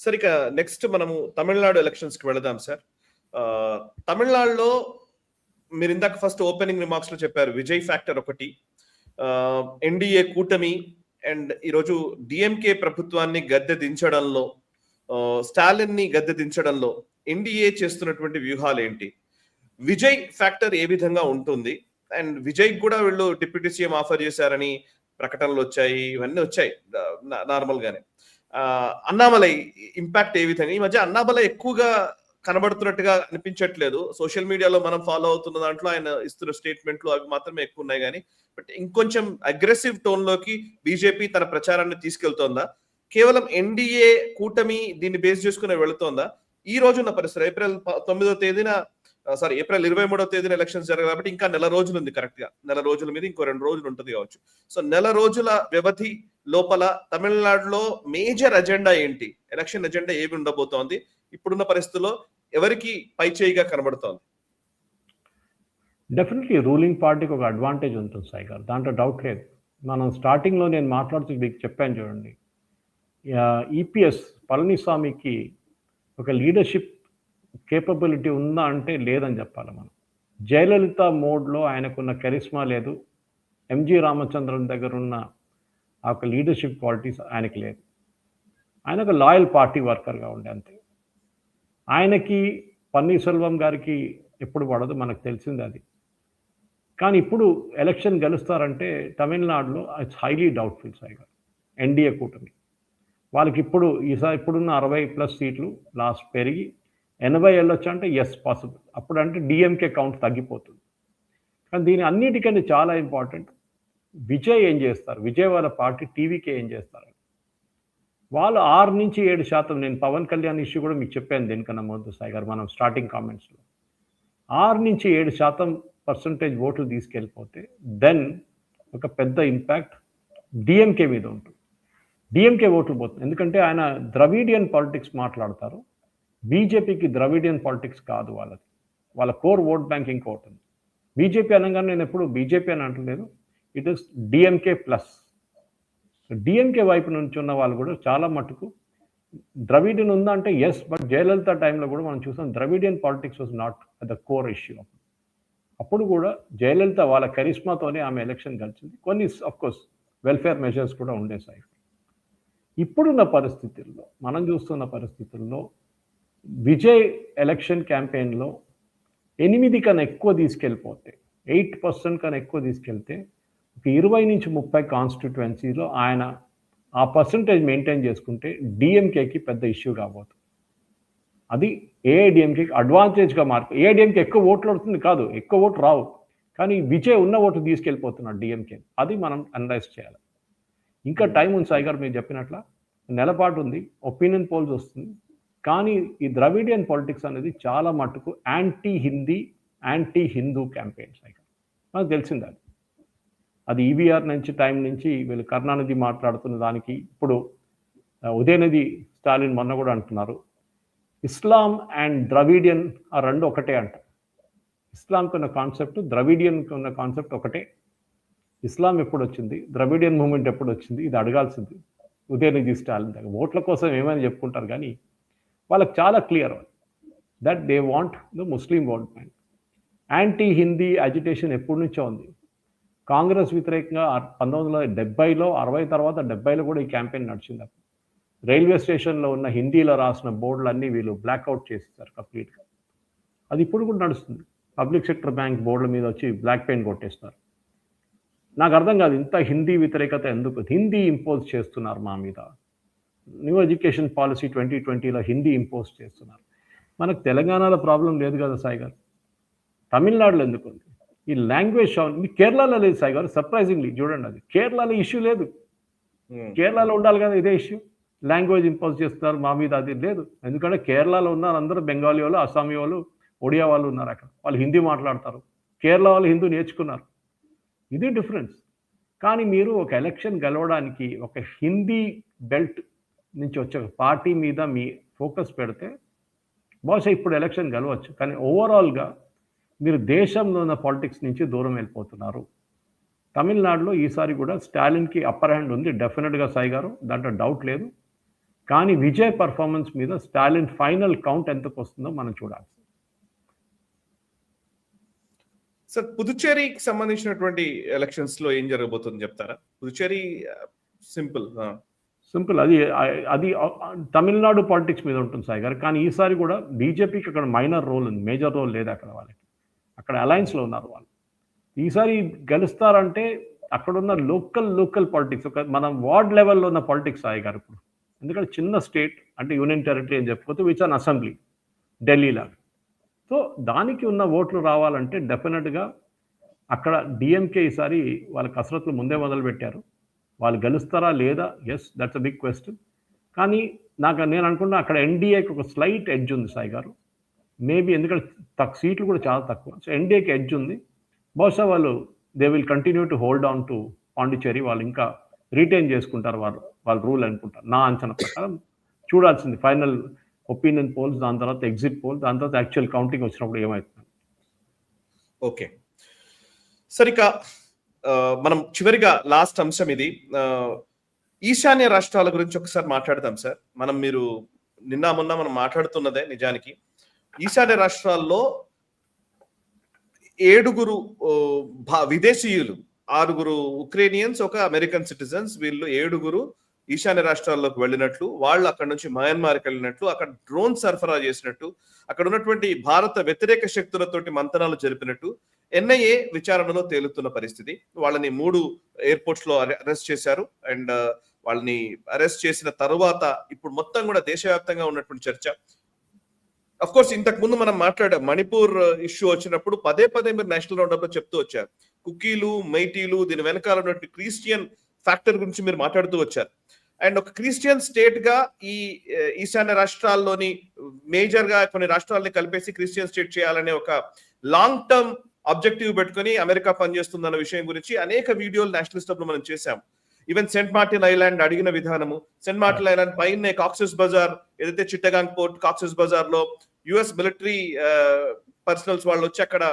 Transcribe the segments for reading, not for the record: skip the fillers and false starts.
Sir ఇక next మనము Tamil Nadu elections కి వెళదాం సార్. తమిళనాడులో మీరు ఇందాక ఫస్ట్ ఓపెనింగ్ రిమార్క్స్ లో చెప్పారు విజయ్ ఫ్యాక్టర్ ఒకటి, ఎన్డీఏ కూటమి అండ్ ఈరోజు డిఎంకే ప్రభుత్వాన్ని గద్దె దించడంలో, స్టాలిన్ ని గద్దె దించడంలో ఎన్డీఏ చేస్తున్నటువంటి వ్యూహాలు ఏంటి, విజయ్ ఫ్యాక్టర్ ఏ విధంగా ఉంటుంది, అండ్ విజయ్ కూడా వీళ్ళు డిప్యూటీ సీఎం ఆఫర్ చేశారని ప్రకటనలు వచ్చాయి, ఇవన్నీ వచ్చాయి నార్మల్ గానే. అన్నామలై ఇంపాక్ట్ ఏ విధంగా, ఈ మధ్య అన్నామలై ఎక్కువగా కనబడుతున్నట్టుగా అనిపించట్లేదు. సోషల్ మీడియాలో మనం ఫాలో అవుతున్న దాంట్లో ఆయన ఇస్తున్న స్టేట్మెంట్లు అవి మాత్రమే ఎక్కువ ఉన్నాయి కానీ, బట్ ఇంకొంచెం అగ్రెసివ్ టోన్ లోకి బీజేపీ తన ప్రచారాన్ని తీసుకెళ్తోందా, కేవలం ఎన్డీఏ కూటమి దీన్ని బేస్ చేసుకుని వెళుతోందా? ఈ రోజున్న పరిస్థితి ఏప్రిల్ 9వ తేదీన ఏప్రిల్ 23వ తేదీన ఎలక్షన్స్ జరగాలి కాబట్టి ఇంకా నెల రోజులు ఉంది. కరెక్ట్ గా నెల రోజుల మీద ఇంకో 2 రోజులు ఉంటుంది కావచ్చు. సో నెల రోజుల వ్యవధి లోపల తమిళనాడులో మేజర్ అజెండా ఏంటి, ఎలక్షన్ అజెండా ఏమి ఉండబోతోంది, ఇప్పుడున్న పరిస్థితుల్లో ఎవరికి పై చేయిగా కనబడుతోంది? డెఫినెట్లీ రూలింగ్ పార్టీకి ఒక అడ్వాంటేజ్ ఉంటుంది సాయి గారు, దాంట్లో డౌట్ లేదు. మనం స్టార్టింగ్లో నేను మాట్లాడుతూ మీకు చెప్పాను చూడండి, ఈపీఎస్ పళనిస్వామికి ఒక లీడర్షిప్ కేపబిలిటీ ఉందా అంటే లేదని చెప్పాలి మనం. జయలలిత మోడ్లో ఆయనకున్న కరిస్మా లేదు, ఎంజి రామచంద్రన్ దగ్గర ఉన్న ఆ ఒక లీడర్షిప్ క్వాలిటీస్ ఆయనకి లేదు. ఆయన ఒక లాయల్ పార్టీ వర్కర్గా ఉండే అంతే. ఆయనకి పన్నీర్సెల్వం గారికి ఎప్పుడు పడదు మనకు తెలిసింది అది. కానీ ఇప్పుడు ఎలక్షన్ గెలుస్తారంటే తమిళనాడులో ఇట్స్ హైలీ డౌట్ఫుల్ సాయి గారు. ఎన్డీఏ కూటమి వాళ్ళకి ఇప్పుడు ఈసారి ఇప్పుడున్న 60+ సీట్లు లాస్ట్ పెరిగి 80 వెళ్ళొచ్చు అంటే ఎస్ పాసిబుల్. అప్పుడు అంటే డిఎంకే కౌంట్ తగ్గిపోతుంది. కానీ దీని అన్నిటికంటే చాలా ఇంపార్టెంట్ విజయ్ ఏం చేస్తారు, విజయ్ వాళ్ళ పార్టీ టీవీకే ఏం చేస్తారు. వాళ్ళు 6 నుంచి 7%, నేను పవన్ కళ్యాణ్ ఇష్యూ కూడా మీకు చెప్పాను దీనికన్నా ముందు సాయి గారు మనం స్టార్టింగ్ కామెంట్స్లో, 6 నుంచి 7% ఓట్లు తీసుకెళ్ళిపోతే దెన్ ఒక పెద్ద ఇంపాక్ట్ డిఎంకే మీద ఉంటుంది. డిఎంకే ఓట్లు పోతుంది ఎందుకంటే ఆయన ద్రవిడియన్ పాలిటిక్స్ మాట్లాడతారు. బీజేపీకి ద్రవిడియన్ పాలిటిక్స్ కాదు వాళ్ళది, వాళ్ళ కోర్ ఓట్ బ్యాంక్ ఇంకోటి ఉంది. బీజేపీ అనగానే నేను ఎప్పుడు బీజేపీ అని అంటలేదు, it is DMK plus. DMK వైపు నుంచి ఉన్న వాళ్ళు కూడా చాలా మటుకు ద్రవిడియన్ ఉందా అంటే ఎస్, బట్ జయలలిత టైంలో కూడా మనం చూసాం Dravidian politics was not the core issue. అప్పుడు కూడా జయలలిత వాళ్ళ కరిస్మాతోనే ఆమె ఎలక్షన్ గెలిచింది. కొన్ని అఫ్కోర్స్ వెల్ఫేర్ మెజర్స్ కూడా ఉండేసాయి. ఇప్పుడున్న పరిస్థితుల్లో మనం చూస్తున్న పరిస్థితుల్లో విజయ్ ఎలక్షన్ క్యాంపెయిన్లో 8 కన్నా ఎక్కువ తీసుకెళ్ళిపోతే, 8% కన్నా ఎక్కువ తీసుకెళ్తే ఒక 20 నుంచి 30 కాన్స్టిట్యువెన్సీలో ఆయన ఆ పర్సంటేజ్ మెయింటైన్ చేసుకుంటే డిఎంకేకి పెద్ద ఇష్యూ కాబోతుంది. అది ఏఐడిఎంకేకి అడ్వాంటేజ్గా ఏఐడిఎంకే ఎక్కువ ఓట్లు వస్తుంది కాదు, ఎక్కువ ఓట్లు రావు, కానీ విజయ్ ఉన్న ఓటు తీసుకెళ్ళిపోతున్నాడు డిఎంకే. అది మనం అనలైజ్ చేయాలి. ఇంకా టైం ఉంది సాయి గారు, మీరు చెప్పినట్ల నెలపాటు ఉంది, ఒపీనియన్ పోల్స్ వస్తుంది. కానీ ఈ ద్రవిడియన్ పాలిటిక్స్ అనేది చాలా మటుకు anti Hindi, anti Hindu campaign Sai గారు, నాకు తెలిసింది అది ఈవీఆర్ నుంచి టైం నుంచి వీళ్ళు కరుణానిధి మాట్లాడుతున్న దానికి ఇప్పుడు ఉదయనిధి స్టాలిన్ మొన్న కూడా అంటున్నారు ఇస్లాం అండ్ ద్రవిడియన్ ఆ రెండు ఒకటే అంట. ఇస్లాంకి ఉన్న కాన్సెప్ట్, ద్రవిడియన్కి ఉన్న కాన్సెప్ట్ ఒకటే. ఇస్లాం ఎప్పుడు వచ్చింది, ద్రవిడియన్ మూమెంట్ ఎప్పుడు వచ్చింది, ఇది అడగాల్సింది ఉదయనిధి స్టాలిన్ దగ్గర. ఓట్ల కోసం ఏమైనా చెప్పుకుంటారు కానీ వాళ్ళకి చాలా clear that they want the Muslim vote bank. Anti Hindi agitation ఎప్పటి నుంచో ఉంది. కాంగ్రెస్ వ్యతిరేకంగా 1970లో 60 తర్వాత 70లో కూడా ఈ క్యాంపెయిన్ నడిచింది. రైల్వే స్టేషన్లో ఉన్న హిందీలో రాసిన బోర్డులన్నీ వీళ్ళు బ్లాక్అవుట్ చేసేసారు కంప్లీట్గా. అది ఇప్పుడు కూడా నడుస్తుంది. పబ్లిక్ సెక్టర్ బ్యాంక్ బోర్డుల మీద వచ్చి బ్లాక్ పెయింట్ కొట్టేస్తారు. నాకు అర్థం కాదు ఇంత హిందీ వ్యతిరేకత ఎందుకు, హిందీ ఇంపోజ్ చేస్తున్నారు మా మీద. న్యూ ఎడ్యుకేషన్ పాలసీ 2020లో హిందీ ఇంపోజ్ చేస్తున్నారు. మనకు తెలంగాణలో ప్రాబ్లం లేదు కదా సాయి గారు, తమిళనాడులో ఎందుకు ఉంది ఈ లాంగ్వేజ్ షౌన్? మీ కేరళలో లేదు సాయి గారు, సర్ప్రైజింగ్లీ చూడండి, అది కేరళలో ఇష్యూ లేదు. కేరళలో ఉండాలి కదా ఇదే ఇష్యూ, లాంగ్వేజ్ ఇంపోజ్ చేస్తున్నారు మా మీద, అది లేదు. ఎందుకంటే కేరళలో ఉన్నారు అందరూ బెంగాలీ వాళ్ళు, అస్సామీ వాళ్ళు, ఒడియా వాళ్ళు ఉన్నారు అక్కడ, వాళ్ళు హిందీ మాట్లాడతారు. కేరళ వాళ్ళు హిందీ నేర్చుకున్నారు, ఇది డిఫరెన్స్. కానీ మీరు ఒక ఎలక్షన్ గెలవడానికి ఒక హిందీ బెల్ట్ నుంచి వచ్చే పార్టీ మీద మీ ఫోకస్ పెడితే బహుశా ఇప్పుడు ఎలక్షన్ గెలవచ్చు. కానీ ఓవరాల్గా మీరు దేశంలో ఉన్న పాలిటిక్స్ నుంచి దూరం వెళ్ళిపోతున్నారు. తమిళనాడులో ఈసారి కూడా స్టాలిన్కి అప్పర్ హ్యాండ్ ఉంది డెఫినెట్గా సాయి గారు, దాంట్లో డౌట్ లేదు. కానీ విజయ్ పర్ఫార్మెన్స్ మీద స్టాలిన్ ఫైనల్ కౌంట్ ఎంతకు వస్తుందో మనం చూడాలి. సార్ పుదుచ్చేరికి సంబంధించినటువంటి ఎలక్షన్స్ లో ఏం జరగబోతుంది చెప్తారా? పుదుచ్చేరి సింపుల్ సింపుల్ అది అది తమిళనాడు పాలిటిక్స్ మీద ఉంటుంది సాయి గారు. కానీ ఈసారి కూడా బీజేపీకి అక్కడ మైనర్ రోల్ ఉంది, మేజర్ రోల్ లేదు అక్కడ వాళ్ళకి. అక్కడ అలయన్స్లో ఉన్నారు వాళ్ళు. ఈసారి గెలుస్తారంటే అక్కడున్న లోకల్ పాలిటిక్స్, ఒక మనం వార్డ్ లెవెల్లో ఉన్న పాలిటిక్స్ సాయి గారు ఇప్పుడు. ఎందుకంటే చిన్న స్టేట్ అంటే యూనియన్ టెరిటరీ అని చెప్పుకోతే విచ్ అన్ అసెంబ్లీ ఢిల్లీ లాగా. సో దానికి ఉన్న ఓట్లు రావాలంటే డెఫినెట్గా అక్కడ డిఎంకే ఈసారి వాళ్ళ కసరత్తులు ముందే మొదలుపెట్టారు. వాళ్ళు గెలుస్తారా లేదా, yes that's a big question. కానీ నేను అనుకున్నా అక్కడ ఎన్డీఏకి ఒక స్లైట్ ఎడ్జ్ ఉంది సాయి గారు. మేబీ ఎందుకంటే సీట్లు కూడా చాలా తక్కువ. సో ఎన్డీఏకి ఎడ్జ్ ఉంది. బహుశా వాళ్ళు they will continue to hold on to Pondicherry. వాళ్ళు ఇంకా రిటైన్ చేసుకుంటారు వాళ్ళ రూల్ అనుకుంటారు నా అంచనా ప్రకారం. చూడాల్సింది ఫైనల్ ఒపీనియన్ పోల్స్, దాని తర్వాత ఎగ్జిట్ పోల్, దాని తర్వాత యాక్చువల్ కౌంటింగ్ వచ్చినప్పుడు ఏమవుతుంది. ఓకే సార్, ఇక మనం చివరిగా లాస్ట్ అంశం ఇది, ఈశాన్య రాష్ట్రాల గురించి ఒకసారి మాట్లాడదాం సార్. మీరు నిన్న మొన్న మనం మాట్లాడుతున్నదే నిజానికి ఈశాన్య రాష్ట్రాల్లో 7 విదేశీయులు, 6 ఉక్రేనియన్స్, 1 అమెరికన్ సిటిజన్స్, వీళ్ళు 7 ఈశాన్య రాష్ట్రాల్లోకి వెళ్ళినట్లు, వాళ్ళు అక్కడ నుంచి మయన్మార్కి వెళ్ళినట్లు, అక్కడ డ్రోన్ సరఫరా చేసినట్టు, అక్కడ ఉన్నటువంటి భారత వ్యతిరేక శక్తులతోటి మంతనాలు జరిపినట్టు ఎన్ఐఏ విచారణలో తేలుతున్న పరిస్థితి. వాళ్ళని 3 ఎయిర్పోర్ట్స్ లో అరెస్ట్ చేశారు. అండ్ వాళ్ళని అరెస్ట్ చేసిన తర్వాత ఇప్పుడు మొత్తం కూడా దేశవ్యాప్తంగా ఉన్నటువంటి చర్చ. అఫ్ కోర్స్ ఇంతకు ముందు మనం మాట్లాడాం, మణిపూర్ ఇష్యూ వచ్చినప్పుడు పదే మీరు నేషనల్ రౌండప్ లో చెప్తూ వచ్చారు. కుకీలు, మైటీలు, దీని వెనకాల ఉన్నటువంటి క్రిస్టియన్ ఫ్యాక్టర్ గురించి మీరు మాట్లాడుతూ వచ్చారు. అండ్ ఒక క్రిస్టియన్ స్టేట్ గా ఈ ఈశాన్య రాష్ట్రాల్లోని మేజర్ గా కొన్ని రాష్ట్రాలని కలిపేసి క్రిస్టియన్ స్టేట్ చేయాలనే ఒక లాంగ్ టర్మ్ ఆబ్జెక్టివ్ పెట్టుకుని అమెరికా పనిచేస్తుందన్న విషయం గురించి అనేక వీడియోలు నేషనలిస్ట్ లో మనం చేశాం. ఈవెన్ సెంట్ మార్టిన్ ఐలాండ్ అడిగిన విధానము, సెంట్ మార్టిన్ ఐలాండ్ పైన కాక్సెస్ బజార్, ఏదైతే చిట్టగాంగ్ పోర్ట్ కాక్సెస్ బజార్ లో యుఎస్ మిలిటరీ పర్సనల్స్ వాళ్ళు వచ్చి అక్కడ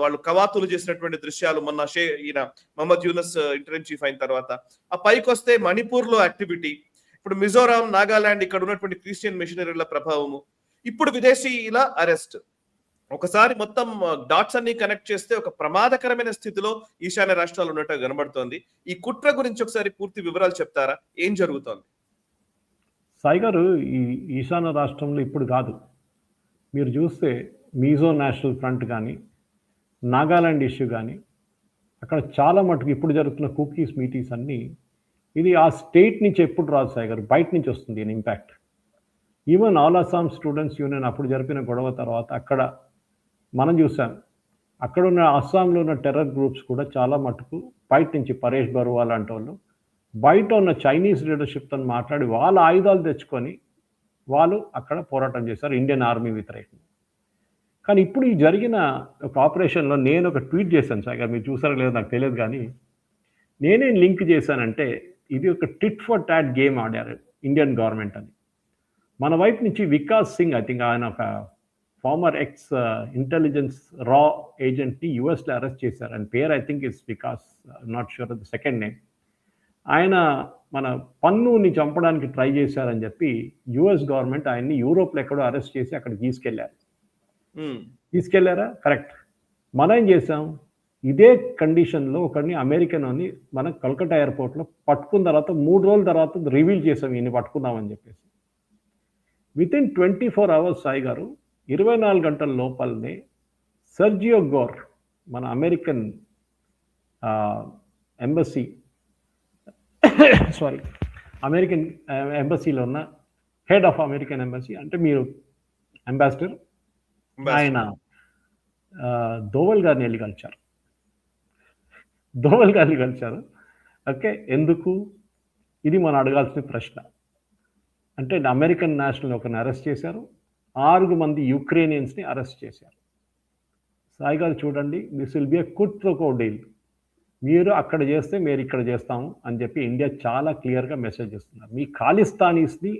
వాళ్ళు కవాతులు చేసినటువంటి దృశ్యాలు మొన్న ఈయన మహమ్మద్ యూనస్ ఇంటరిమ్ చీఫ్ అయిన తర్వాత. ఆ పైకి వస్తే మణిపూర్ లో యాక్టివిటీ, ఇప్పుడు మిజోరాం, నాగాలాండ్, ఇక్కడ ఉన్నటువంటి క్రిస్టియన్ మిషనరీల ప్రభావము, ఇప్పుడు విదేశీయుల అరెస్ట్. ఒకసారి మొత్తం డాట్స్ అన్ని కనెక్ట్ చేస్తే ఒక ప్రమాదకరమైన స్థితిలో ఈశాన్య రాష్ట్రాలు ఉన్నట్టు కనబడుతోంది. ఈ కుట్ర గురించి ఒకసారి పూర్తి వివరాలు చెప్తారా? ఏం జరుగుతోంది? సాయి గారు, ఈ ఈశాన్య రాష్ట్రంలో ఇప్పుడు కాదు, మీరు చూస్తే మిజో నేషనల్ ఫ్రంట్ కానీ, నాగాలాండ్ ఇష్యూ కానీ, అక్కడ చాలా మటుకు ఇప్పుడు జరుగుతున్న కుకీస్ మీటీస్ అన్నీ ఇది ఆ స్టేట్ నుంచి ఎప్పుడు రాదు సాయి గారు, బయట నుంచి వస్తుంది దీని impact. Even all Assam students union అప్పుడు జరిపిన గొడవ తర్వాత అక్కడ మనం చూసాం, అక్కడున్న అస్సాంలో ఉన్న టెర్రర్ గ్రూప్స్ కూడా చాలా మటుకు బయట నుంచి, పరేష్ బరువా లాంటి వాళ్ళు బయట ఉన్న చైనీస్ లీడర్షిప్తో మాట్లాడి వాళ్ళ ఆయుధాలు తెచ్చుకొని వాళ్ళు అక్కడ పోరాటం చేశారు ఇండియన్ ఆర్మీ వ్యతిరేకంగా. కానీ ఇప్పుడు ఈ జరిగిన ఒక ఆపరేషన్లో నేను ఒక ట్వీట్ చేశాను సార్, మీరు చూసారో లేదో నాకు తెలియదు, కానీ నేనేం లింక్ చేశానంటే ఇది ఒక టిట్ ఫర్ టాట్ గేమ్ ఆడారు ఇండియన్ గవర్నమెంట్ అని. మన వైపు నుంచి వికాస్ సింగ్, ఐ థింక్ ఆయన ఒక ఫార్మర్ ఎక్స్ ఇంటెలిజెన్స్ రా ఏజెంట్ని యుఎస్లో అరెస్ట్ చేశారు. ఆయన పేరు I think is Vikas, not sure the second name. ఆయన మన పన్నుని చంపడానికి ట్రై చేశారని చెప్పి యుఎస్ గవర్నమెంట్ ఆయన్ని యూరోప్లో ఎక్కడో అరెస్ట్ చేసి అక్కడికి తీసుకెళ్లారా? కరెక్ట్. మనం ఏం చేసాం, ఇదే కండిషన్లో ఒకరిని అమెరికన్ అని మనం కల్కట్టా ఎయిర్పోర్ట్లో పట్టుకున్న తర్వాత 3 రోజుల తర్వాత రివీల్ చేసాం ఈయన్ని పట్టుకున్నామని చెప్పేసి. వితిన్ 24 hours సాయి గారు, 24 గంటల లోపలనే సెర్జియో గోర్, మన అమెరికన్ ఎంబసీ అమెరికన్ ఎంబసీలో ఉన్న హెడ్ ఆఫ్ అమెరికన్ ఎంబసీ, అంటే మీరు అంబాసిడర్, ఆయన దోవల్ గారిని వెళ్ళి కలిశారు. ఓకే, ఎందుకు? ఇది మనం అడగాల్సిన ప్రశ్న. అంటే అమెరికన్ నేషనల్ ఒకరిని అరెస్ట్ చేశారు, 6 మంది యుక్రేనియన్స్ని అరెస్ట్ చేశారు. సాయి గారు చూడండి, this will be a quid pro quo deal. మీరు అక్కడ చేస్తే మేము ఇక్కడ చేస్తాము అని చెప్పి ఇండియా చాలా క్లియర్గా మెసేజ్ ఇస్తున్నారు. మీ ఖాళిస్తానీస్ని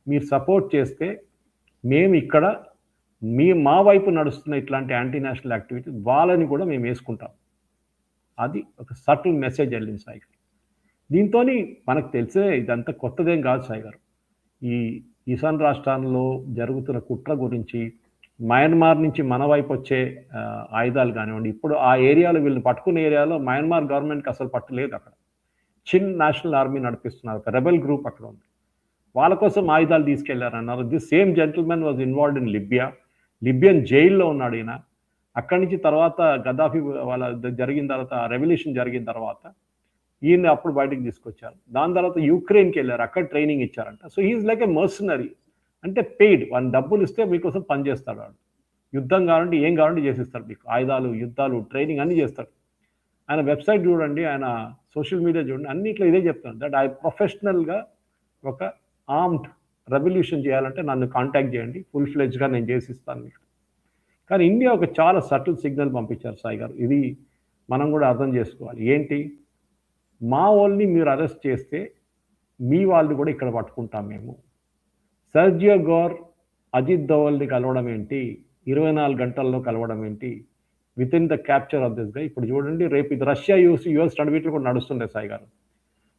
మీరు సపోర్ట్ చేస్తే మేము ఇక్కడ మా వైపు నడుస్తున్న ఇట్లాంటి యాంటీ నేషనల్ యాక్టివిటీ వాళ్ళని కూడా మేము వేసుకుంటాం. అది ఒక సటిల్ మెసేజ్ వెళ్ళింది సాయి గారు. దీంతో మనకు తెలిసే ఇదంతా కొత్తదేం కాదు సాయి గారు. ఈ ఈశాన్ రాష్ట్రాల్లో జరుగుతున్న కుట్ర గురించి, మయన్మార్ నుంచి మన వైపు వచ్చే ఆయుధాలు కానివ్వండి, ఇప్పుడు ఆ ఏరియాలో వీళ్ళు పట్టుకున్న ఏరియాలో మయన్మార్ గవర్నమెంట్కి అసలు పట్టు లేదు అక్కడ. చిన్ నేషనల్ ఆర్మీ నడిపిస్తున్నారు, ఒక రెబెల్ గ్రూప్ అక్కడ ఉంది. వాళ్ళ కోసం ఆయుధాలు తీసుకెళ్లారన్నారు. This same gentlemen was involved in Libya. Libyan జైల్లో ఉన్నాడు ఈయన. అక్కడి నుంచి తర్వాత గద్దాఫీ వాళ్ళ జరిగిన తర్వాత, రెవల్యూషన్ జరిగిన తర్వాత ఈయన అప్పుడు బయటకు తీసుకొచ్చారు. దాని తర్వాత యుక్రెయిన్కి వెళ్ళారు, అక్కడ ట్రైనింగ్ ఇచ్చారంట. So he is like a mercenary, అంటే పెయిడ్. వాళ్ళ డబ్బులు ఇస్తే మీకోసం పనిచేస్తాడు వాడు. యుద్ధం కావాలంటే ఏం కావాలంటే చేసిస్తాడు మీకు, ఆయుధాలు, యుద్ధాలు, ట్రైనింగ్ అన్నీ చేస్తాడు. ఆయన వెబ్సైట్ చూడండి, ఆయన సోషల్ మీడియా చూడండి, అన్నిట్లో ఇదే చెప్తాను, దట్ ఐ ప్రొఫెషనల్గా ఒక ఆర్మ్డ్ రెవల్యూషన్ చేయాలంటే నన్ను కాంటాక్ట్ చేయండి, ఫుల్ ఫ్లెడ్జ్గా నేను చేసిస్తాను మీకు. కానీ ఇండియా ఒక చాలా సటిల్ సిగ్నల్ పంపించారు సాయి గారు. ఇది మనం కూడా అర్థం చేసుకోవాలి. ఏంటి, మా వాళ్ళని మీరు అరెస్ట్ చేస్తే మీ వాళ్ళు కూడా ఇక్కడ పట్టుకుంటాం మేము. సర్జియో గోర్, అజిత్ దోవల్ని కలవడం ఏంటి, 24 గంటల్లో కలవడం ఏంటి, with in the capture of this గా. ఇప్పుడు చూడండి, రేపు ఇది రష్యా యుఎస్ నడివిట్లు కూడా నడుస్తుండే సాయి గారు.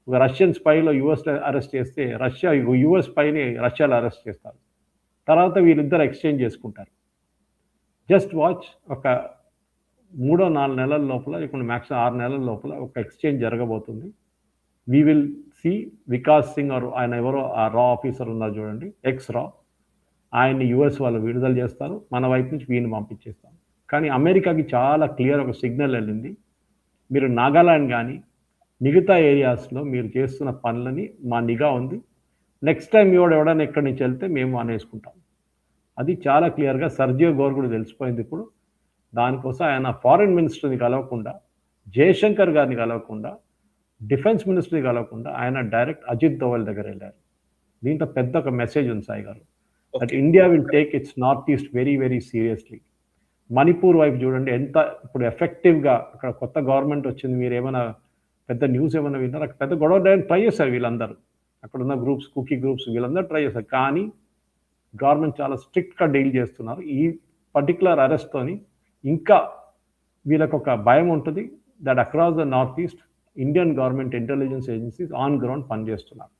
ఒక రష్యన్ స్పైలో యుఎస్ అరెస్ట్ చేస్తే రష్యా యుఎస్ స్పైని రష్యాలో అరెస్ట్ చేస్తారు. తర్వాత వీళ్ళిద్దరు ఎక్స్చేంజ్ చేసుకుంటారు. జస్ట్ వాచ్, ఒక 3-4 నెలల లోపల, ఇప్పుడు మ్యాక్సిమం 6 నెలల లోపల ఒక ఎక్స్చేంజ్ జరగబోతుంది. We will see Vikas Singh ఆయన ఎవరో ఆ రా ఆఫీసర్ ఉన్నారు చూడండి, ఎక్స్ రా, ఆయన్ని యుఎస్ వాళ్ళు విడుదల చేస్తారు, మన వైపు నుంచి వీడిని పంపించేస్తారు. కానీ అమెరికాకి చాలా క్లియర్ ఒక సిగ్నల్ వెళ్ళింది, మీరు నాగాలాండ్ కానీ మిగతా ఏరియాస్లో మీరు చేస్తున్న పనులని మా నిఘా ఉంది, నెక్స్ట్ టైం ఎవడైనా ఎక్కడి నుంచి వెళ్తే మేము అనేసుకుంటాం. అది చాలా క్లియర్గా సర్జియో గోర్ కూడా తెలిసిపోయింది ఇప్పుడు. దానికోసం ఆయన ఫారిన్ మినిస్టర్ని కలవకుండా, జయశంకర్ గారిని కలవకుండా, డిఫెన్స్ మినిస్టర్ని కలవకుండా ఆయన డైరెక్ట్ అజిత్ దోవల్ దగ్గర వెళ్ళారు. దీంట్లో పెద్ద ఒక మెసేజ్ ఉంది సాయి గారు, that India will take its north east very very seriously. Manipur వైపు చూడండి ఎంత ఇప్పుడు ఎఫెక్టివ్గా, అక్కడ కొత్త గవర్నమెంట్ వచ్చింది, మీరు ఏమైనా పెద్ద న్యూస్ ఏమైనా విన్నారు, అక్కడ పెద్ద గొడవ ట్రై చేశారు వీళ్ళందరూ, అక్కడ ఉన్న గ్రూప్స్, కుకీ గ్రూప్స్, వీళ్ళందరూ ట్రై చేశారు. కానీ గవర్నమెంట్ చాలా స్ట్రిక్ట్గా డీల్ చేస్తున్నారు. ఈ పర్టికులర్ అరెస్ట్తోని ఇంకా వీళ్ళకు ఒక భయం ఉంటుంది, that across the north east Indian government intelligence agencies on ground పనిచేస్తున్నారు.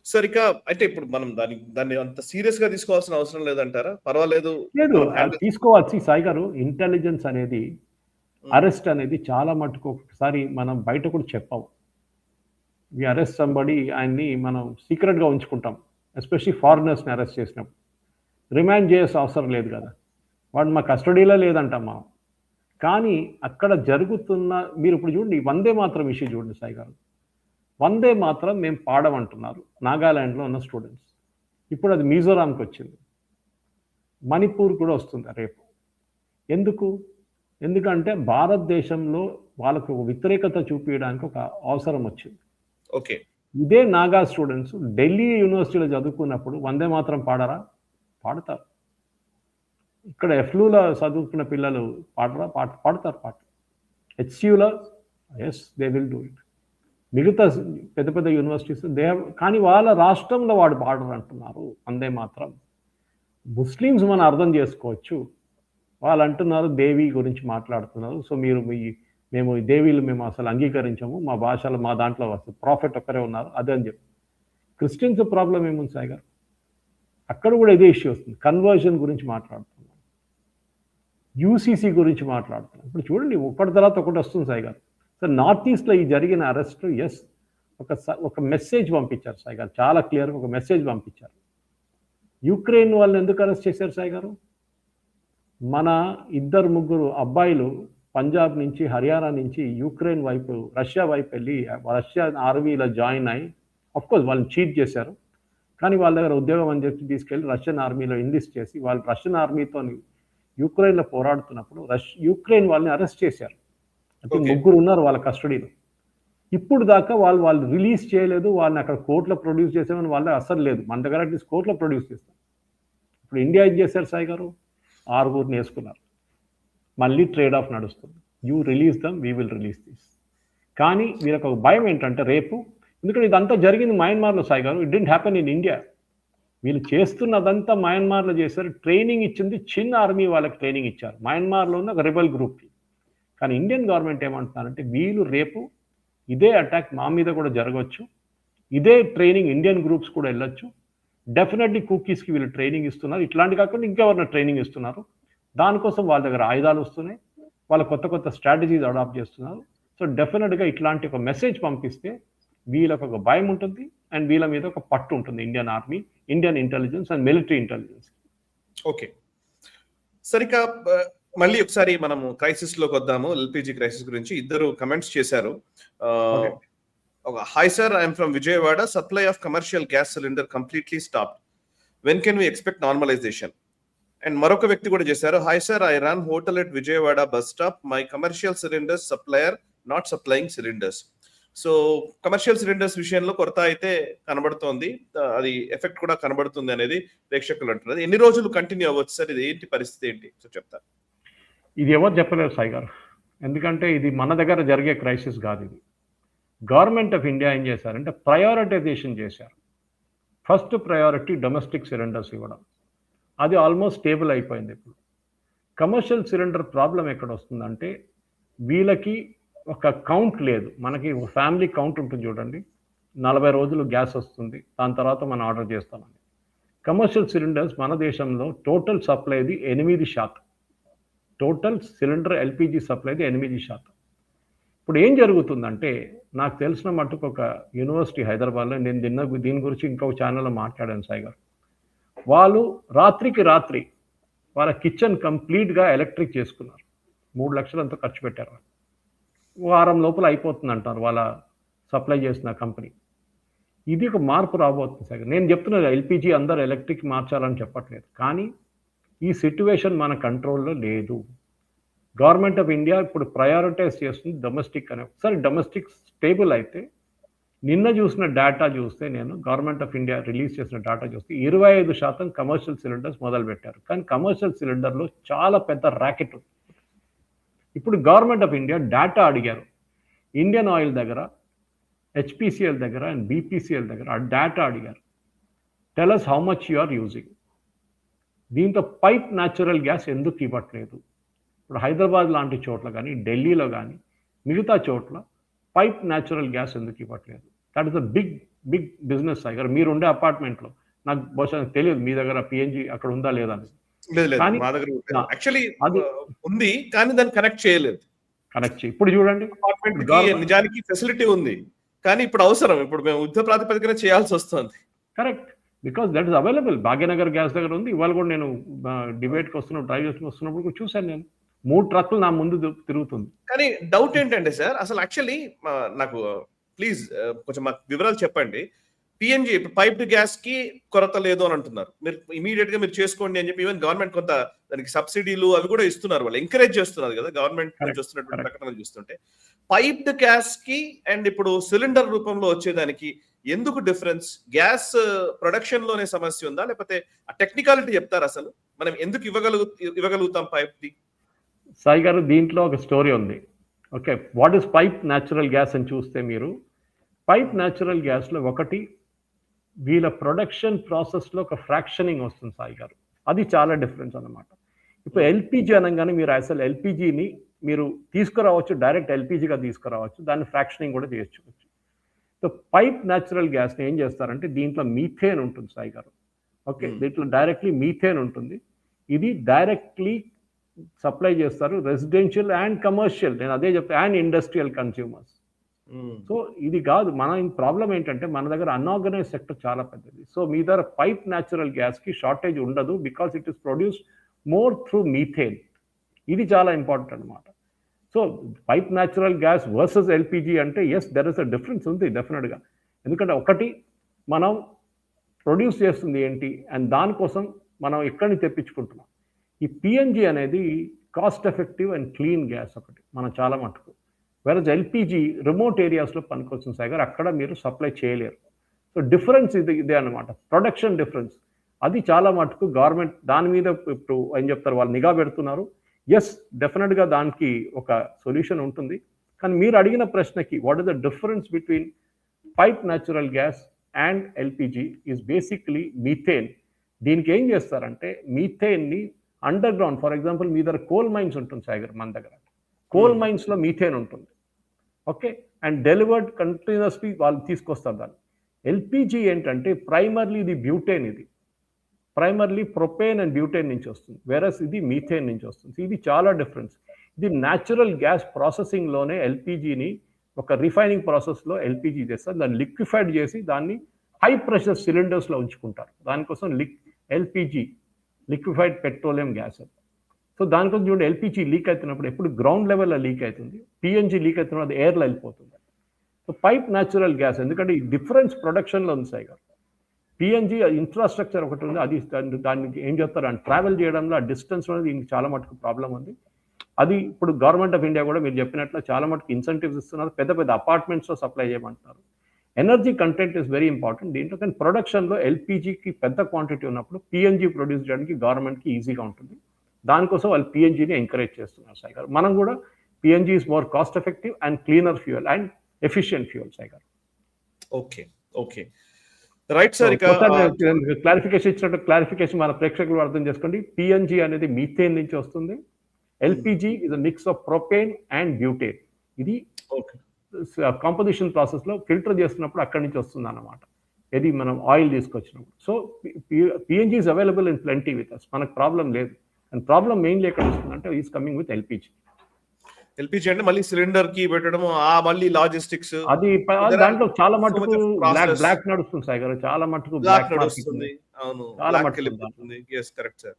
సార్ ఇక అయితే ఇప్పుడు మనం దాన్ని అంత సీరియస్ గా తీసుకోవాల్సిన అవసరం లేదంటారా? పర్వాలేదు, లేదు తీసుకోవాల్సి సాయి గారు. ఇంటెలిజెన్స్ అనేది, అరెస్ట్ అనేది చాలా మటుకు ఒకసారి మనం బయట కూడా చెప్పాం. వి అరెస్ట్ సంబడి, ఆయన్ని మనం సీక్రెట్గా ఉంచుకుంటాం, ఎస్పెషలీ ఫారినర్స్ని అరెస్ట్ చేసినప్పుడు. రిమాండ్ చేయాల్సిన అవసరం లేదు కదా, వాడు మా కస్టడీలో లేదంటమ్మా. కానీ అక్కడ జరుగుతున్న, మీరు ఇప్పుడు చూడండి వందే మాతరం ఇష్యూ చూడండి సాయి గారు. వందే మాత్రం మేము పాడమంటున్నారు నాగాలాండ్లో ఉన్న స్టూడెంట్స్. ఇప్పుడు అది మిజోరాంకి వచ్చింది, మణిపూర్ కూడా వస్తుంది రేపు. ఎందుకంటే భారతదేశంలో వాళ్ళకు వ్యతిరేకత చూపించడానికి ఒక అవసరం వచ్చింది. ఓకే, ఇదే నాగా స్టూడెంట్స్ ఢిల్లీ యూనివర్సిటీలో చదువుకున్నప్పుడు వందే మాత్రం పాడరా? పాడతారు. ఇక్కడ ఎఫ్లూలో చదువుకున్న పిల్లలు పాడరా? పాడతారు పాట. హెచ్సియులో yes they will do it. మిగతా పెద్ద పెద్ద యూనివర్సిటీస్ కానీ వాళ్ళ రాష్ట్రంలో వాడు పాడరు అంటున్నారు వందే మాత్రం. ముస్లిమ్స్ మనం అర్థం చేసుకోవచ్చు, వాళ్ళు అంటున్నారు దేవి గురించి మాట్లాడుతున్నారు, సో మేము దేవీలు మేము అసలు అంగీకరించము, మా భాషలో మా దాంట్లో అసలు ప్రాఫిట్ ఒక్కరే ఉన్నారు అదే అని చెప్పి. క్రిస్టియన్స్ ప్రాబ్లం ఏముంది సాయి గారు? అక్కడ కూడా ఇదే ఇష్యూ వస్తుంది. కన్వర్జన్ గురించి మాట్లాడుతున్నాం, యూసీసీ గురించి మాట్లాడుతున్నాం. ఇప్పుడు చూడండి ఒకటి తర్వాత ఒకటి వస్తుంది సాయి గారు. సో నార్త్ ఈస్ట్లో ఈ జరిగిన అరెస్ట్, ఎస్ ఒక మెసేజ్ పంపించారు సాయి గారు, చాలా క్లియర్గా ఒక మెసేజ్ పంపించారు. యుక్రెయిన్ వాళ్ళని ఎందుకు అరెస్ట్ చేశారు సాయి గారు? మన 2-3 అబ్బాయిలు పంజాబ్ నుంచి, హర్యానా నుంచి యుక్రెయిన్ వైపు, రష్యా వైపు వెళ్ళి రష్యా ఆర్మీలో జాయిన్ అయ్యి, అఫ్కోర్స్ వాళ్ళని చీట్ చేశారు, కానీ వాళ్ళ దగ్గర ఉద్యోగం అని చెప్పి తీసుకెళ్ళి రష్యన్ ఆర్మీలో ఇన్లిస్ట్ చేసి వాళ్ళు రష్యన్ ఆర్మీతో యుక్రెయిన్లో పోరాడుతున్నప్పుడు యుక్రెయిన్ వాళ్ళని అరెస్ట్ చేశారు. అంటే 3 ఉన్నారు వాళ్ళ కస్టడీలో. ఇప్పుడు దాకా వాళ్ళు రిలీజ్ చేయలేదు, వాళ్ళని అక్కడ కోర్టులో ప్రొడ్యూస్ చేసామని వాళ్ళ అసలు లేదు. మన దగ్గర అట్లీస్ట్ కోర్టులో ప్రొడ్యూస్ చేస్తాం. ఇప్పుడు ఇండియా ఏం చేశారు సాయి గారు? 6 వేసుకున్నారు. మళ్ళీ ట్రేడ్ ఆఫ్ నడుస్తుంది. You release them, we will release this. కానీ వీళ్ళకి ఒక భయం ఏంటంటే రేపు, ఎందుకంటే ఇదంతా జరిగింది మయన్మార్లో సాయి గారు, it didn't happen in India. వీళ్ళు చేస్తున్నదంతా మయన్మార్లో చేశారు. ట్రైనింగ్ ఇచ్చింది చిన్న ఆర్మీ వాళ్ళకి ట్రైనింగ్ ఇచ్చారు, మయన్మార్లో ఉన్న ఒక రెబెల్ గ్రూప్కి. కానీ ఇండియన్ గవర్నమెంట్ ఏమంటున్నారంటే వీళ్ళు రేపు ఇదే అటాక్ మా మీద కూడా జరగవచ్చు, ఇదే ట్రైనింగ్ ఇండియన్ గ్రూప్స్ కూడా వెళ్ళొచ్చు. డెఫినెట్లీ కుకీస్కి వీళ్ళు ట్రైనింగ్ ఇస్తున్నారు. ఇట్లాంటి కాకుండా ఇంకెవరైనా ట్రైనింగ్ ఇస్తున్నారు. దానికోసం వాళ్ళ దగ్గర ఆయుధాలు వస్తున్నాయి. వాళ్ళ కొత్త కొత్త స్ట్రాటజీస్ అడాప్ట్ చేస్తున్నారు. సో డెఫినెట్గా ఇట్లాంటి ఒక మెసేజ్ పంపిస్తే వీళ్ళకి ఒక భయం ఉంటుంది అండ్ వీళ్ళ మీద ఒక పట్టు ఉంటుంది Indian army, Indian intelligence and military intelligence. Okay, సరిగా మళ్ళీ ఒకసారి మనము క్రైసిస్ లోకి వద్దాము. ఎల్పిజి క్రైసిస్ గురించి ఇద్దరు కమెంట్స్ చేశారు. Hi sir, I'm from Vijayawada. Supply of commercial gas cylinder completely stopped. When can we expect normalization? And మరొక వ్యక్తి కూడా చేశారు. Hi sir, I run hotel at Vijayawada bus stop. My commercial cylinders supplier not supplying cylinders. So commercial cylinders విషయంలో కొరత అయితే కనబడుతోంది, అది effect కూడా కనబడుతుంది అనేది ప్రేక్షకులు అంటున్నారు. ఎన్ని రోజులు కంటిన్యూ అవ్వచ్చు సార్? ఇది ఏంటి పరిస్థితి ఏంటి సో చెప్తారు? ఇది ఎవరు చెప్పలేరు సాయి గారు, ఎందుకంటే ఇది మన దగ్గర జరిగే క్రైసిస్ కాదు. ఇది గవర్నమెంట్ ఆఫ్ ఇండియా ఏం చేశారంటే ప్రయారిటైజేషన్ చేశారు. ఫస్ట్ ప్రయారిటీ డొమెస్టిక్ సిలిండర్స్ ఇవ్వడం, అది ఆల్మోస్ట్ స్టేబుల్ అయిపోయింది. ఇప్పుడు కమర్షియల్ సిలిండర్ ప్రాబ్లం ఎక్కడ వస్తుందంటే వీళ్ళకి ఒక కౌంట్ లేదు. మనకి ఒక ఫ్యామిలీ కౌంట్ ఉంటుంది చూడండి, 40 రోజులు గ్యాస్ వస్తుంది, దాని తర్వాత మనం ఆర్డర్ చేస్తామండి. కమర్షియల్ సిలిండర్స్ మన దేశంలో టోటల్ సప్లైది 8%. టోటల్ సిలిండర్ ఎల్పిజి సప్లైది 8%. ఇప్పుడు ఏం జరుగుతుందంటే నాకు తెలిసిన మట్టుకు ఒక యూనివర్సిటీ హైదరాబాద్లో, నేను దీని గురించి ఇంకొక ఛానల్లో మాట్లాడాను సాయి గారు, వాళ్ళు రాత్రికి రాత్రి వాళ్ళ కిచెన్ కంప్లీట్గా ఎలక్ట్రిక్ చేసుకున్నారు. 3 లక్షలంతా ఖర్చు పెట్టారు. వారం లోపల అయిపోతుంది అంటారు వాళ్ళ సప్లై చేసిన కంపెనీ. ఇది ఒక మార్పు రాబోతుంది సార్. నేను చెప్తున్నది ఎల్పిజి అందరు ఎలక్ట్రిక్ మార్చాలని చెప్పట్లేదు, కానీ ఈ సిట్యువేషన్ మన కంట్రోల్లో లేదు. గవర్నమెంట్ ఆఫ్ ఇండియా ఇప్పుడు ప్రయారిటైజ్ చేస్తుంది డొమెస్టిక్ అనే. ఒకసారి డొమెస్టిక్ స్టేబుల్ అయితే, నిన్న చూసిన డేటా చూస్తే, నేను గవర్నమెంట్ ఆఫ్ ఇండియా రిలీజ్ చేసిన డేటా చూస్తే 25% కమర్షియల్ సిలిండర్స్ మొదలుపెట్టారు. కానీ కమర్షియల్ సిలిండర్లో చాలా పెద్ద ర్యాకెట్ ఉంది. ఇప్పుడు గవర్నమెంట్ ఆఫ్ ఇండియా డేటా అడిగారు ఇండియన్ ఆయిల్ దగ్గర, హెచ్పిసిఎల్ దగ్గర అండ్ బీపీసీఎల్ దగ్గర ఆ డేటా అడిగారు. Tell us how much you are using. దీంతో పైప్ న్యాచురల్ గ్యాస్ ఎందుకు ఇవ్వట్లేదు? ఇప్పుడు హైదరాబాద్ లాంటి చోట్ల కానీ, ఢిల్లీలో కానీ, మిగతా చోట్ల పైప్ న్యాచురల్ గ్యాస్ ఎందుకు ఇవ్వట్లేదు? That is a big business Sagar. మీరు ఉండే అపార్ట్మెంట్లో నాకు బహుశా తెలియదు మీ దగ్గర పిఎన్జి అక్కడ ఉందా లేదా అని. అది ఉంది కానీ దాన్ని కనెక్ట్ చేయలేదు. ఇప్పుడు చూడండి, నిజానికి ఫెసిలిటీ ఉంది కానీ ఇప్పుడు అవసరం, ఇప్పుడు మేము యుద్ధ ప్రాతిపదికన చేయాల్సి వస్తుంది. Correct, because that is available. Bhagyanagar gas దగ్గర ఉంది. ఇవాళ కూడా నేను డిబేట్కి వస్తున్నప్పుడు, డ్రైవ్ చేసుకుని వస్తున్నప్పుడు చూశాను, నేను 3 ట్రక్కులు నా ముందు తిరుగుతుంది. కానీ డౌట్ ఏంటంటే సార్, అసలు యాక్చువల్లీ నాకు ప్లీజ్ కొంచెం మాకు వివరాలు చెప్పండి. పిఎన్జి ఇప్పుడు పైప్డ్ గ్యాస్ కి కొరత లేదు అని అంటున్నారు. మీరు ఇమీడియట్ గా మీరు చేసుకోండి అని చెప్పి ఈవెన్ గవర్నమెంట్ కొంత దానికి సబ్సిడీలు అవి కూడా ఇస్తున్నారు, వాళ్ళు ఎంకరేజ్ చేస్తున్నారు కదా గవర్నమెంట్ నుంచి వస్తున్నటువంటి ప్రకటనలు చూస్తుంటే. పైప్డ్ గ్యాస్ కి అండ్ ఇప్పుడు సిలిండర్ రూపంలో వచ్చేదానికి ఎందుకు డిఫరెన్స్? గ్యాస్ ప్రొడక్షన్ లోనే సమస్య ఉందా, లేకపోతే ఆ టెక్నికాలిటీ చెప్తారు అసలు మనం ఎందుకు ఇవ్వగలుగుతాం పైప్ ది? సాయి గారు, దీంట్లో ఒక స్టోరీ ఉంది. Okay, what is pipe natural gas అని చూస్తే, మీరు పైప్ న్యాచురల్ గ్యాస్లో ఒకటి వీళ్ళ ప్రొడక్షన్ ప్రాసెస్లో ఒక ఫ్రాక్షనింగ్ వస్తుంది సాయి గారు, అది చాలా డిఫరెన్స్ అన్నమాట. ఇప్పుడు ఎల్పిజి అనగానే మీరు అసలు ఎల్పిజిని మీరు తీసుకురావచ్చు, డైరెక్ట్ ఎల్పిజిగా తీసుకురావచ్చు, దాన్ని ఫ్రాక్షనింగ్ కూడా చేసుకోవచ్చు. సో పైప్ న్యాచురల్ గ్యాస్ని ఏం చేస్తారంటే దీంట్లో మీథేన్ ఉంటుంది సాయి గారు. ఓకే, దీంట్లో డైరెక్ట్లీ మీథేన్ ఉంటుంది. ఇది డైరెక్ట్లీ సప్లై చేస్తారు రెసిడెన్షియల్ అండ్ కమర్షియల్, నేను అదే చెప్తాను, అండ్ ఇండస్ట్రియల్ కన్స్యూమర్స్. సో ఇది కాదు మన ప్రాబ్లం ఏంటంటే మన దగ్గర అన్ఆర్గనైజ్ సెక్టర్ చాలా పెద్దది. సో మీ దగ్గర పైప్ న్యాచురల్ గ్యాస్కి షార్టేజ్ ఉండదు, because it is produced more through methane. ఇది చాలా ఇంపార్టెంట్ అనమాట. So pipe natural gas versus LPG అంటే yes, there is a difference ఉంది డెఫినెట్గా. ఎందుకంటే ఒకటి మనం ప్రొడ్యూస్ చేస్తుంది ఏంటి అండ్ దానికోసం మనం ఎక్కడి నుంచి తెప్పించుకుంటున్నాం. ఈ పిఎన్జి అనేది cost effective and clean gas ఒకటి మనం చాలా మటుకు, వేరే ఎల్పిజి రిమోట్ ఏరియాస్లో పనికొచ్చిన సాగర్, అక్కడ మీరు సప్లై చేయలేరు. సో డిఫరెన్స్ ఇదే అనమాట, ప్రొడక్షన్ డిఫరెన్స్. అది చాలా మటుకు గవర్నమెంట్ దాని మీద ఇప్పుడు ఏం చెప్తారు, వాళ్ళు నిఘా పెడుతున్నారు. ఎస్, డెఫినెట్గా దానికి ఒక సొల్యూషన్ ఉంటుంది. కానీ మీరు అడిగిన ప్రశ్నకి what is the difference between pipe natural gas and LPG is basically methane. దీనికి ఏం చేస్తారంటే మీథేన్ని అండర్ గ్రౌండ్, ఫర్ ఎగ్జాంపుల్ మీ దగ్గర కోల్ మైన్స్ ఉంటుంది సాగర్, మన దగ్గర కోల్ మైన్స్లో మీథేన్ ఉంటుంది. ఓకే, అండ్ డెలివర్డ్ కంటిన్యూస్లీ వాళ్ళు తీసుకొస్తారు దాన్ని. ఎల్పిజి ఏంటంటే ప్రైమర్లీ ఇది బ్యూటేన్, ఇది ప్రైమర్లీ ప్రొపేన్ అండ్ బ్యూటేన్ నుంచి వస్తుంది, వెరస్ ఇది మీథేన్ నుంచి వస్తుంది. ఇది చాలా డిఫరెన్స్. ఇది న్యాచురల్ గ్యాస్ ప్రాసెసింగ్లోనే ఎల్పిజిని ఒక రిఫైనింగ్ ప్రాసెస్లో ఎల్పిజి చేస్తారు, దాన్ని లిక్విఫైడ్ చేసి దాన్ని హై ప్రెషర్ సిలిండర్స్లో ఉంచుకుంటారు. దానికోసం LPG liquefied petroleum gas. So దానికోసం చూడండి, ఎల్పిజి లీక్ అవుతున్నప్పుడు ఎప్పుడు గ్రౌండ్ లెవెల్లో లీక్ అవుతుంది, పిఎన్జి లీక్ అవుతున్నప్పుడు అది ఎయిర్లో వెళ్ళిపోతుంది. సో పైప్ న్యాచురల్ గ్యాస్, ఎందుకంటే ఈ డిఫరెన్స్ ప్రొడక్షన్లో ఉంది సాయి గారు. పిఎన్జి ఇన్ఫ్రాస్ట్రక్చర్ ఒకటి ఉంది, అది దానికి ఏం చేస్తారు అని ట్రావెల్ చేయడంలో ఆ డిస్టెన్స్ అనేది దీనికి చాలా మటుకు ప్రాబ్లం ఉంది. అది ఇప్పుడు గవర్నమెంట్ ఆఫ్ ఇండియా కూడా మీరు చెప్పినట్లు చాలా మటుకు ఇన్సెంటివ్స్ ఇస్తున్నారు, పెద్ద పెద్ద అపార్ట్మెంట్స్లో సప్లై చేయమంటున్నారు. Energy content is very important దీంట్లో, కానీ ప్రొడక్షన్లో ఎల్పిజికి పెద్ద క్వాంటిటీ ఉన్నప్పుడు పిఎన్జి ప్రొడ్యూస్ చేయడానికి గవర్నమెంట్కి ఈజీగా ఉంటుంది. దానికోసం వాళ్ళు పిఎన్జిని ఎంకరేజ్ చేస్తున్నారు సాయి గారు. మనం కూడా PNG is more cost effective and cleaner fuel and efficient fuel Sai గారు. Okay okay right sir. ఇక క్లారిఫికేషన్ ఇచ్చినట్టు క్లారిఫికేషన్ మన ప్రేక్షకులు అర్థం చేసుకోండి. పిఎన్జి అనేది మీథేన్ నుంచి వస్తుంది, LPG is a mix of propane and butane. ఇది కాంపోజిషన్ ప్రాసెస్లో ఫిల్టర్ చేస్తున్నప్పుడు అక్కడి నుంచి వస్తుంది అన్నమాట, ఇది మనం ఆయిల్ తీసుకొచ్చినప్పుడు. So PNG is available in plenty with us, మనకు ప్రాబ్లం లేదు. అండ్ ప్రాబ్లం మెయిన్లీ ఎక్కడ వస్తుందంటే is coming with LPG. LPG అంటే మళ్ళీ సిలిండర్ కి పెట్టడం, మళ్ళీ లాజిస్టిక్స్, అది దాంట్లో చాలా మటుకు బ్లాక్ నడుస్తుంది సాయి గారు, చాలా మటుకు బ్లాక్ నడుస్తుంది. అవును, చాలా మటుకు. Correct sir.